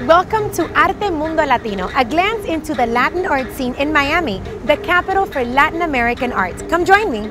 Welcome to Arte Mundo Latino, a glance into the Latin art scene in Miami, the capital for Latin American art. Come join me.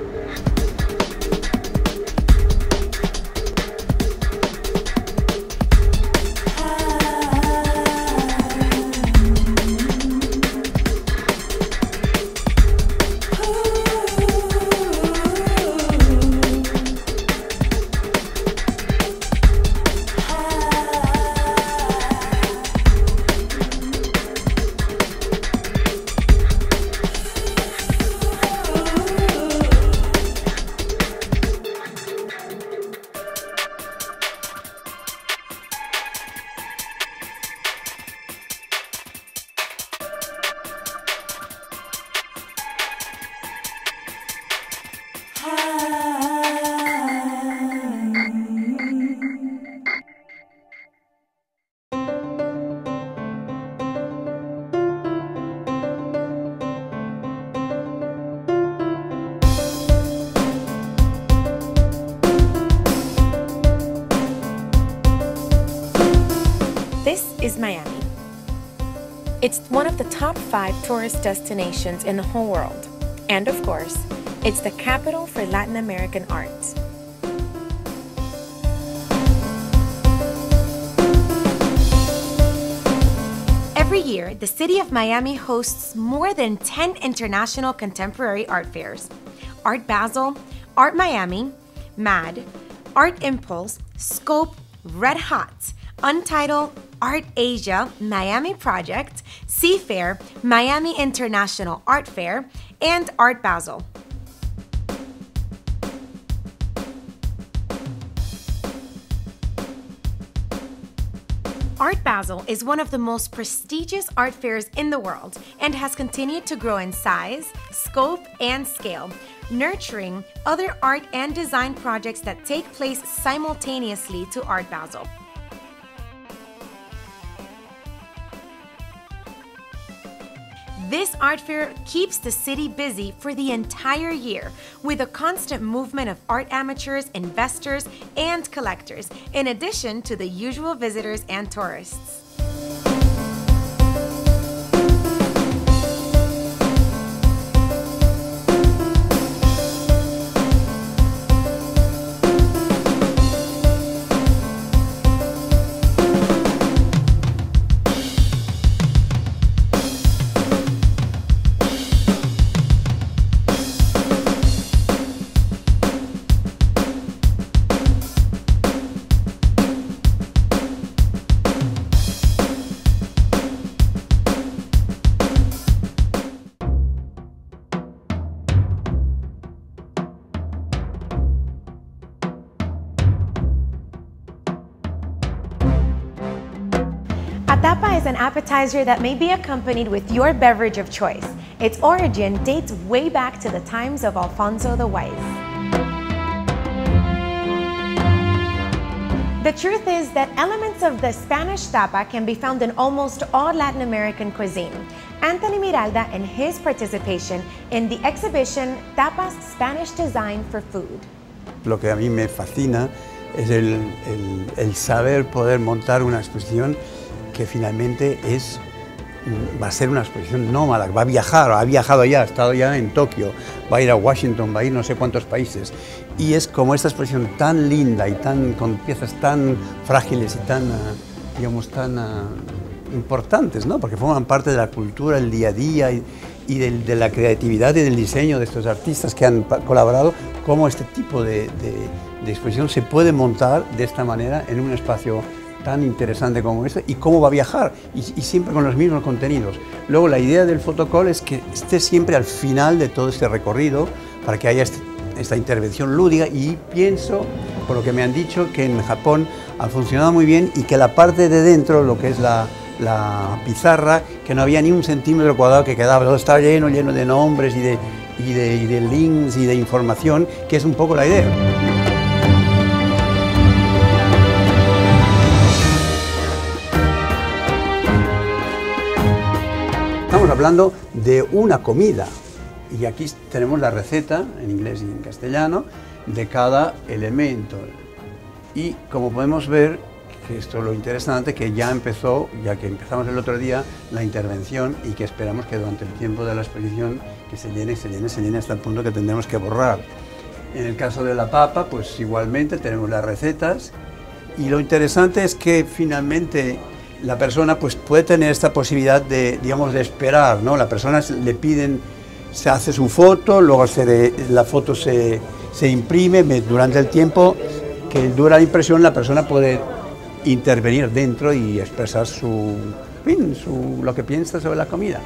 This is Miami. It's one of the top 5 tourist destinations in the whole world. And of course, it's the capital for Latin American art. Every year, the city of Miami hosts more than 10 international contemporary art fairs. Art Basel, Art Miami, MAD, Art Impulse, Scope, Red Hot, Untitled, Art Asia, Miami Project, Seafair, Miami International Art Fair, and Art Basel. Art Basel is one of the most prestigious art fairs in the world and has continued to grow in size, scope, and scale, nurturing other art and design projects that take place simultaneously to Art Basel. This art fair keeps the city busy for the entire year with a constant movement of art amateurs, investors, and collectors, in addition to the usual visitors and tourists. A tapa is an appetizer that may be accompanied with your beverage of choice. Its origin dates way back to the times of Alfonso the Wise. The truth is that elements of the Spanish tapa can be found in almost all Latin American cuisine. Anthony Miralda and his participation in the exhibition Tapas Spanish Design for Food. Lo que a mí me fascina es el saber poder montar una exposición que finalmente va a ser una exposición nómada, va a viajar, ha viajado ya, ha estado ya en Tokio, va a ir a Washington, va a ir no sé cuántos países. Y es como esta exposición tan linda y con piezas tan frágiles y tan, digamos, tan importantes, ¿no? Porque forman parte de la cultura, el día a día y de la creatividad y del diseño de estos artistas que han colaborado, cómo este tipo de exposición se puede montar de esta manera en un espacio tan interesante como este y cómo va a viajar y siempre con los mismos contenidos. Luego la idea del photocall es que esté siempre al final de todo este recorrido para que haya esta intervención lúdica y pienso, por lo que me han dicho, que en Japón ha funcionado muy bien y que la parte de dentro, lo que es la pizarra, que no había ni un centímetro cuadrado que quedaba, todo estaba lleno de nombres y de links y de información, que es un poco la idea. Estamos hablando de una comida y aquí tenemos la receta en inglés y en castellano de cada elemento y como podemos ver que esto es lo interesante, que ya empezó, ya que empezamos el otro día, la intervención y que esperamos que durante el tiempo de la exposición que se llene hasta el punto que tendremos que borrar. En el caso de la papa, pues igualmente tenemos las recetas y lo interesante es que finalmente la persona pues puede tener esta posibilidad de, digamos, de esperar, ¿no? La persona le piden, se hace su foto, luego la foto se imprime durante el tiempo que dura la impresión, la persona puede intervenir dentro y expresar lo que piensa sobre la comida.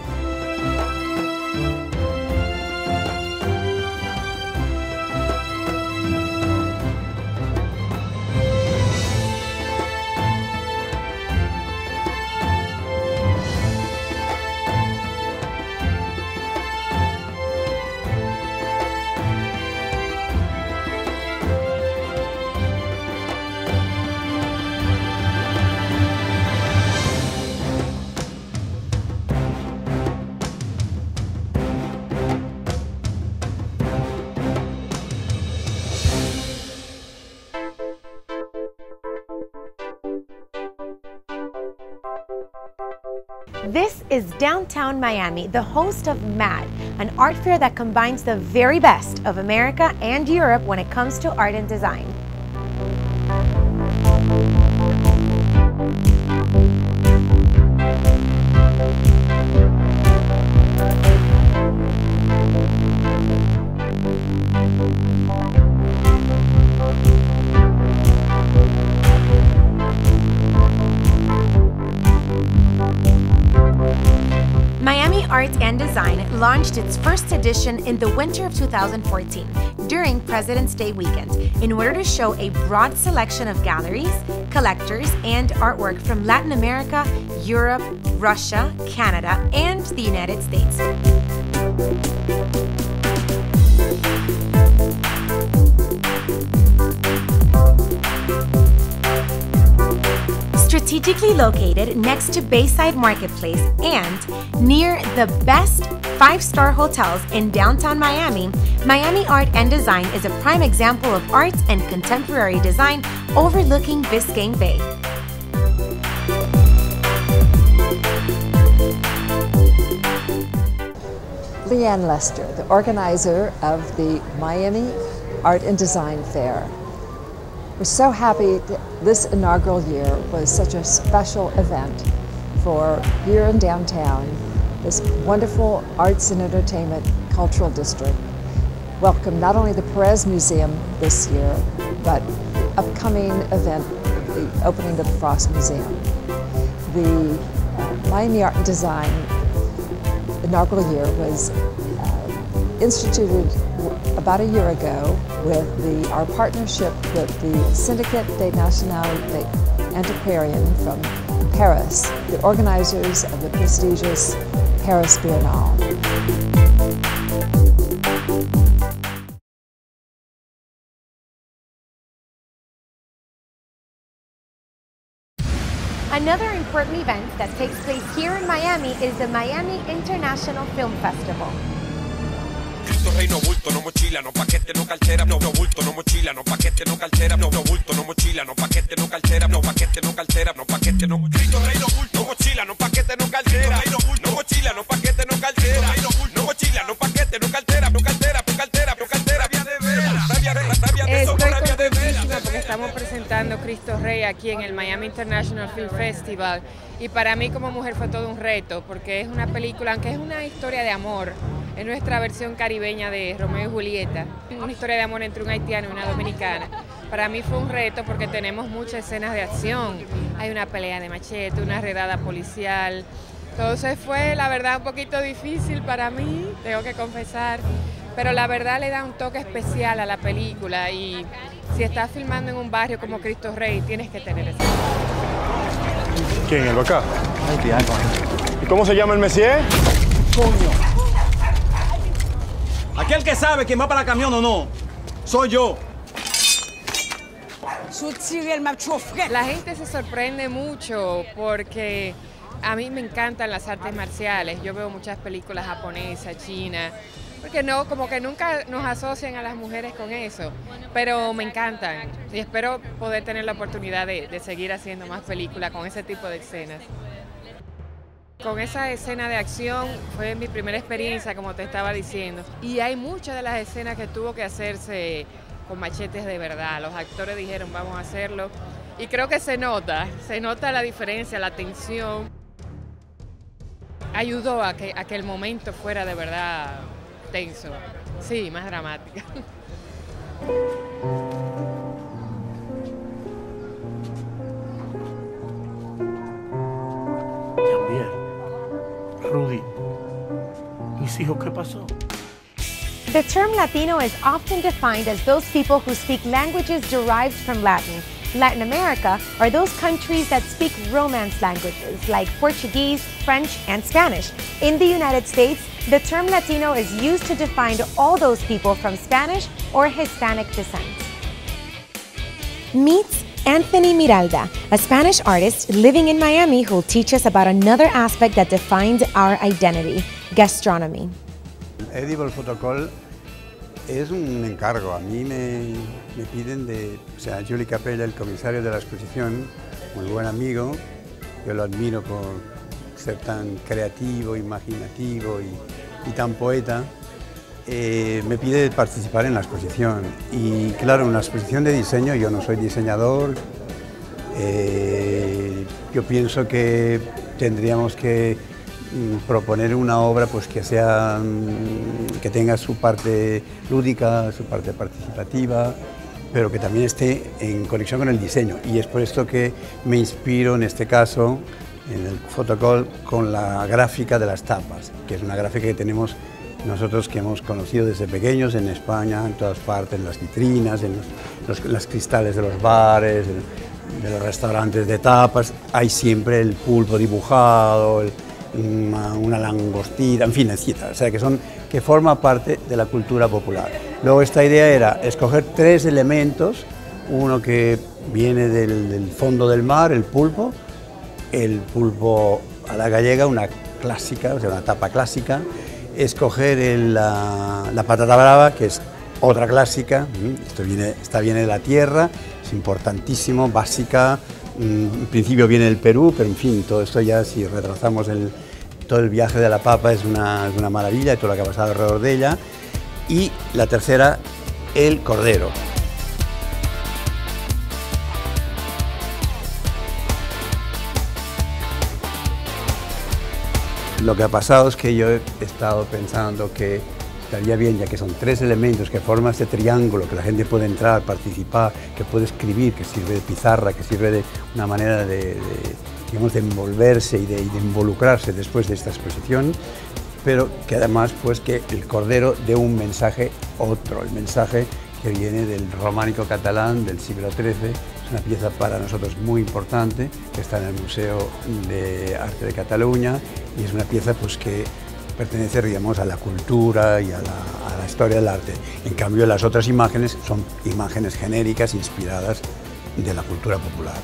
This is downtown Miami, the host of MAD, an art fair that combines the very best of America and Europe when it comes to art and design. Miami Art and Design launched its first edition in the winter of 2014 during President's Day weekend in order to show a broad selection of galleries, collectors, and artwork from Latin America, Europe, Russia, Canada, and the United States. Strategically located next to Bayside Marketplace and near the best 5-star hotels in downtown Miami, Miami Art and Design is a prime example of art and contemporary design overlooking Biscayne Bay. Leanne Lester, the organizer of the Miami Art and Design Fair. We're so happy that this inaugural year was such a special event for here in downtown, this wonderful arts and entertainment cultural district. Welcome not only the Perez Museum this year, but upcoming event, the opening of the Frost Museum. The Miami Art and Design inaugural year was instituted about a year ago with our partnership with the Syndicate des Nationalités Antiquarian from Paris, the organizers of the prestigious Paris Biennale. Another important event that takes place here in Miami is the Miami International Film Festival. Cristo Rey, no bulto, no mochila, no paquete, no cartera, no bulto, no mochila, no paquete, no cartera, no bulto, no mochila, no paquete, no cartera, no paquete, no cartera, no paquete, no. Cristo Rey, no bulto, no mochila, no paquete, no cartera, no mochila, no paquete, no cartera, no mochila, no paquete, no cartera, no cartera, no cartera, no cartera, vía de veras. Estoy contentísima porque estamos presentando Cristo Rey aquí en el Miami International Film Festival y para mí como mujer fue todo un reto porque es una película, aunque es una historia de amor, es nuestra versión caribeña de Romeo y Julieta, una historia de amor entre un haitiano y una dominicana. Para mí fue un reto porque tenemos muchas escenas de acción, hay una pelea de machete, una redada policial, entonces fue la verdad un poquito difícil para mí, tengo que confesar, pero la verdad le da un toque especial a la película y si estás filmando en un barrio como Cristo Rey tienes que tener eso. ¿Quién? ¿El acá? ¿Y cómo se llama el Messier? Coño. Aquel que sabe quién va para el camión o no, soy yo. La gente se sorprende mucho porque A mí me encantan las artes marciales, yo veo muchas películas japonesas, chinas, porque no, como que nunca nos asocian a las mujeres con eso, pero me encantan y espero poder tener la oportunidad de seguir haciendo más películas con ese tipo de escenas. Con esa escena de acción fue mi primera experiencia, como te estaba diciendo, y hay muchas de las escenas que tuvo que hacerse con machetes de verdad. Los actores dijeron vamos a hacerlo y creo que se nota la diferencia, la tensión. Ayudó a que el momento fuera de verdad tenso, sí, más dramática. También, Rudy, mis hijos, ¿qué pasó? The term Latino is often defined as those people who speak languages derived from Latin. Latin America are those countries that speak Romance languages like Portuguese, French, and Spanish. In the United States, the term Latino is used to define all those people from Spanish or Hispanic descent. Meet Anthony Miralda, a Spanish artist living in Miami who'll teach us about another aspect that defines our identity, gastronomy. Edible Protocol es un encargo. A mí me piden o sea, Juli Capella, el comisario de la exposición, muy buen amigo, yo lo admiro por ser tan creativo, imaginativo y tan poeta, me pide participar en la exposición. Y claro, en la exposición de diseño, yo no soy diseñador, yo pienso que tendríamos que proponer una obra pues que tenga su parte lúdica, su parte participativa, pero que también esté en conexión con el diseño. Y es por esto que me inspiro en este caso, en el photocall, con la gráfica de las tapas, que es una gráfica que tenemos nosotros, que hemos conocido desde pequeños en España, en todas partes, en las vitrinas, en los cristales de los bares, de los restaurantes de tapas. Hay siempre el pulpo dibujado, una langostita, en fin, etc. O sea, que forma parte de la cultura popular. Luego esta idea era escoger 3 elementos, uno que viene del fondo del mar, el pulpo a la gallega, una clásica, o sea, una tapa clásica, escoger la patata brava, que es otra clásica, esta viene de la tierra, es importantísimo, básica. En principio viene del Perú, pero en fin, todo esto ya, si retrasamos todo el viaje de la papa, es una maravilla, y todo lo que ha pasado alrededor de ella. Y la tercera, el cordero. Lo que ha pasado es que yo he estado pensando que estaría bien, ya que son 3 elementos que forman este triángulo, que la gente puede entrar, participar, que puede escribir, que sirve de pizarra, que sirve de una manera digamos, de envolverse y de involucrarse después de esta exposición, pero que además pues que el cordero dé un mensaje otro, el mensaje que viene del románico catalán del siglo XIII. Es una pieza para nosotros muy importante, que está en el Museo de Arte de Cataluña, y es una pieza pues que pertenece, digamos, a la cultura y a la historia del arte. En cambio, las otras imágenes son imágenes genéricas inspiradas de la cultura popular.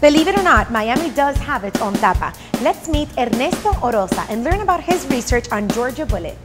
Believe it or not, Miami does have its own tapa. Let's meet Ernesto Orosa and learn about his research on Georgia Bullet.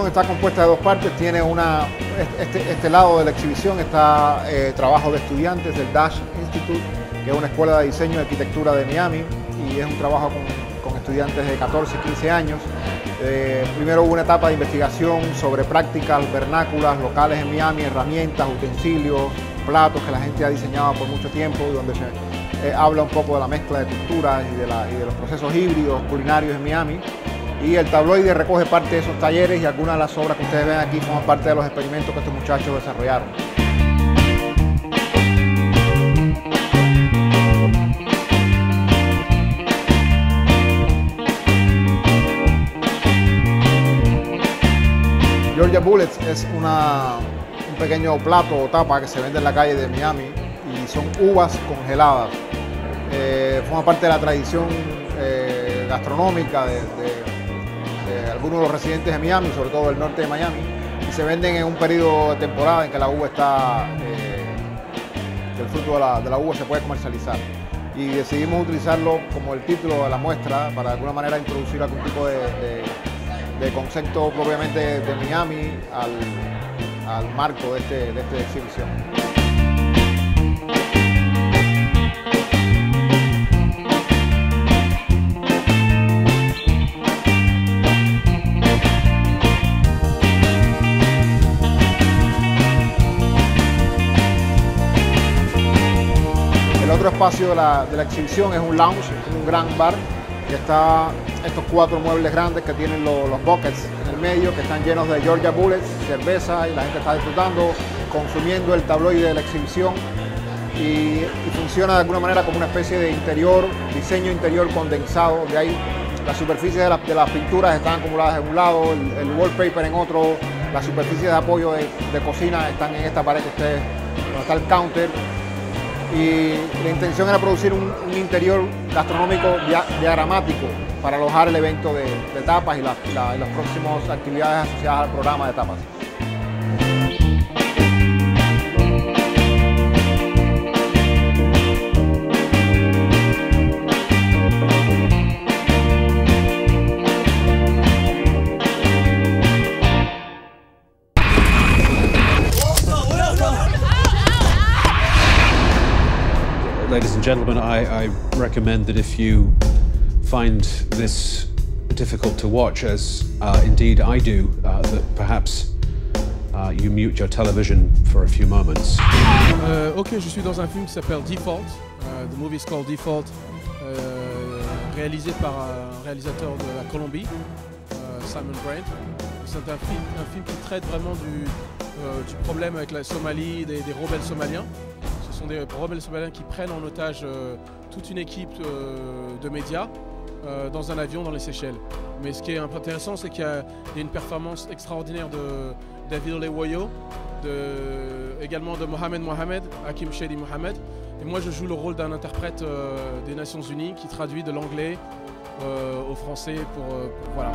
Está compuesta de 2 partes, tiene este lado de la exhibición está trabajo de estudiantes del Dash Institute, que es una escuela de diseño y arquitectura de Miami, y es un trabajo con estudiantes de 14 y 15 años. Primero hubo una etapa de investigación sobre prácticas vernáculas locales en Miami, herramientas, utensilios, platos que la gente ha diseñado por mucho tiempo, donde se habla un poco de la mezcla de culturas y de los procesos híbridos culinarios en Miami. Y el tabloide recoge parte de esos talleres y algunas de las obras que ustedes ven aquí forman parte de los experimentos que estos muchachos desarrollaron. Georgia Bullets es un pequeño plato o tapa que se vende en la calle de Miami y son uvas congeladas. Forma parte de la tradición gastronómica de algunos de los residentes de Miami, sobre todo del norte de Miami, y se venden en un periodo de temporada en que la uva está, que el fruto de la uva se puede comercializar. Y decidimos utilizarlo como el título de la muestra para de alguna manera introducir algún tipo de concepto propiamente de Miami al marco de esta exhibición. El otro espacio de la exhibición es un lounge, un gran bar, que está estos 4 muebles grandes que tienen los buckets en el medio, que están llenos de Georgia Bullets, cerveza, y la gente está disfrutando, consumiendo el tabloide de la exhibición y funciona de alguna manera como una especie de diseño interior condensado, de ahí las superficies de las pinturas están acumuladas en un lado, el wallpaper en otro, las superficies de apoyo de cocina están en esta pared que donde está el counter. Y la intención era producir un interior gastronómico diagramático para alojar el evento de tapas y las próximas actividades asociadas al programa de tapas. Ladies and gentlemen, I recommend that if you find this difficult to watch, as indeed I do, that perhaps you mute your television for a few moments. Ok, je suis dans un film qui s'appelle Default. The movie is called Default, réalisé par un réalisateur de la Colombie, Simon Brand. C'est un film qui traite vraiment du problème avec la Somalie, des rebelles somaliens. Ce sont des rebelles somaliens qui prennent en otage toute une équipe de médias dans un avion dans les Seychelles. Mais ce qui est intéressant, c'est qu'il y a une performance extraordinaire de David Olewoyo, également de Mohamed, Hakim Shady Mohamed. Et moi, je joue le rôle d'un interprète des Nations Unies qui traduit de l'anglais au français pour voilà.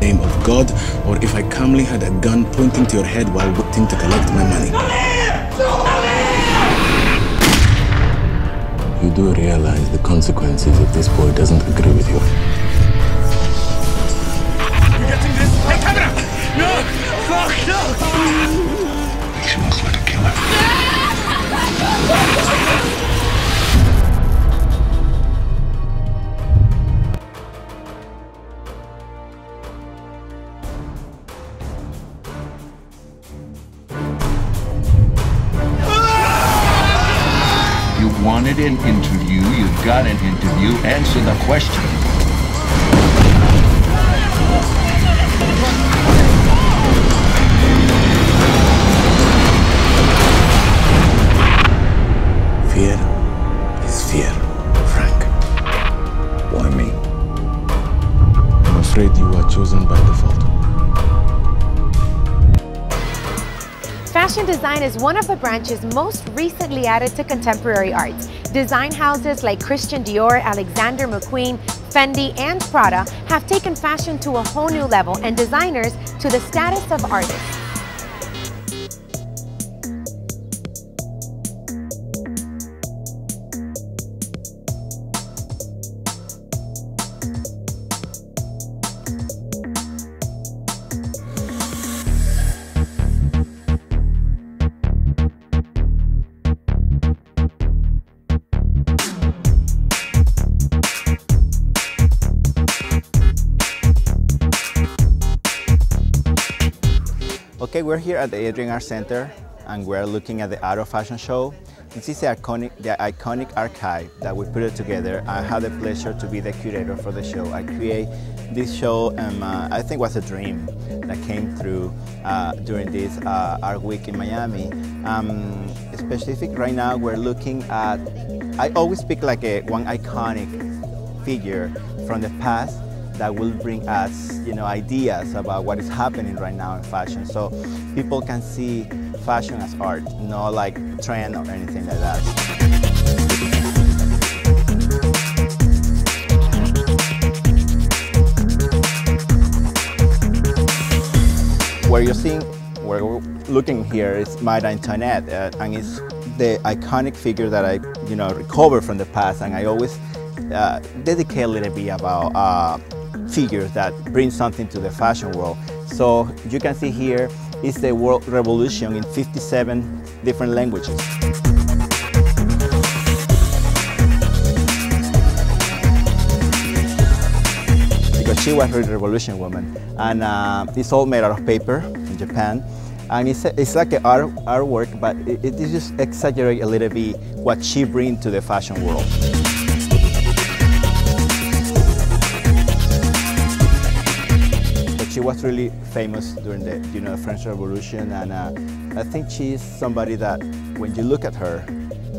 Name of God, or if I calmly had a gun pointing to your head while waiting to collect my money. You do realize the consequences if this boy doesn't agree with you. You getting this? Hey, camera! No! Fuck, no! Makes you look like a killer. Wanted an interview, you got an interview, answer the question. Fear is fear, Frank. Why me? I'm afraid you are chosen by default. Fashion design is one of the branches most recently added to contemporary art. Design houses like Christian Dior, Alexander McQueen, Fendi, and Prada have taken fashion to a whole new level and designers to the status of artists. Okay, we're here at the Adrian Art Center and we're looking at the Art of Fashion show. This is the iconic archive that we put it together. I had the pleasure to be the curator for the show. I created this show, I think it was a dream that came through during this Art Week in Miami. Specific right now, we're looking at, I always pick like one iconic figure from the past that will bring us, ideas about what is happening right now in fashion, so people can see fashion as art, not like trend or anything like that. Where we're looking here is Maida Antoinette, and it's the iconic figure that I, recovered from the past, and I always dedicate a little bit about figures that bring something to the fashion world. So you can see here is the World Revolution in 57 different languages. Because she was a revolution woman, and it's all made out of paper in Japan, and it's like an artwork, but it just exaggerates a little bit what she brings to the fashion world. She was really famous during the French Revolution, and I think she is somebody that when you look at her,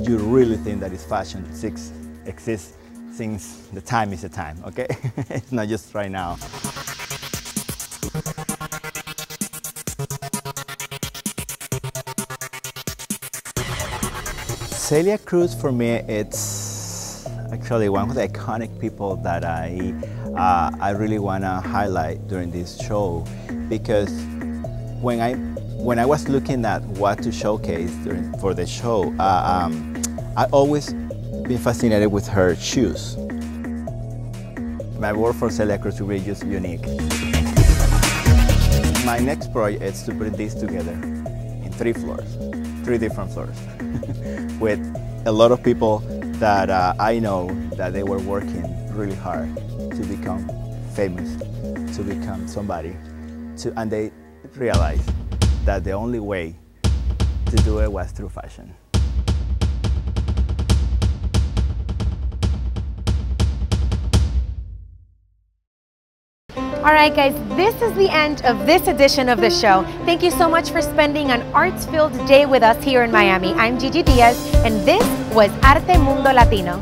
you really think that fashion exists since the time is the time, okay? It's not just right now. Celia Cruz, for me, it's actually one of the iconic people that I really want to highlight during this show, because when I was looking at what to showcase for the show, I always been fascinated with her shoes. My work for Celia Cruz is really just unique. My next project is to put this together in 3 different floors, with a lot of people that I know that they were working really hard to become famous, to become somebody, and they realized that the only way to do it was through fashion. All right, guys, this is the end of this edition of the show. Thank you so much for spending an arts-filled day with us here in Miami. I'm Gigi Diaz, and this was Arte Mundo Latino.